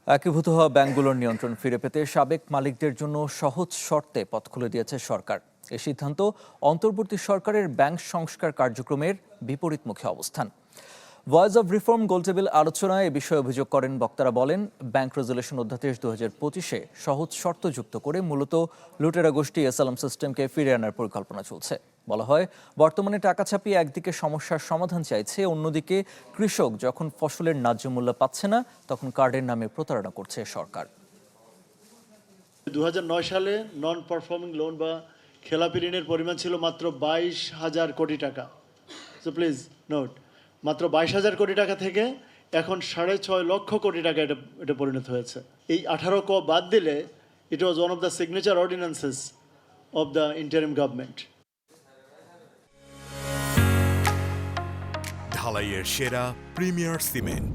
একীভূত হওয়া ব্যাংকগুলোর নিয়ন্ত্রণ ফিরে পেতে সাবেক মালিকদের জন্য সহজ শর্তে পথ খুলে দিয়েছে সরকার। এ সিদ্ধান্ত অন্তর্বর্তী সরকারের ব্যাংক সংস্কার কার্যক্রমের বিপরীতমুখী অবস্থান। ভয়েস অব রিফর্ম গোলটেবিল আলোচনায় এ বিষয়ে অভিযোগ করেন বক্তারা বলেন, ব্যাংক রেজুলেশন অধ্যাদেশ 2025-এ সহজ শর্ত যুক্ত করে মূলত লুটেরা গোষ্ঠী এসালাম সিস্টেমকে ফিরিয়ে আনার পরিকল্পনা চলছে। বলা হয়, বর্তমানে টাকা ছাপিয়ে একদিকে সমস্যার সমাধান চাইছে, অন্যদিকে কৃষক যখন ফসলের ন্যায্য মূল্য পাচ্ছে না তখন কার্ডের নামে প্রতারণা করছে সরকার। 2009 সালে নন পারফর্মিং লোন বা খেলাপি ঋণের পরিমাণ ছিল মাত্র 22,000 কোটি টাকা। সো প্লিজ নোট, মাত্র 22,000 কোটি টাকা থেকে এখন 6.5 লক্ষ কোটি টাকা এটা পরিণত হয়েছে। এই 18 ক বাদ দিলে it was one of the signature ordinances of the interim government. ঢালাইয়ের সেরা প্রিমিয়ার সিমেন্ট।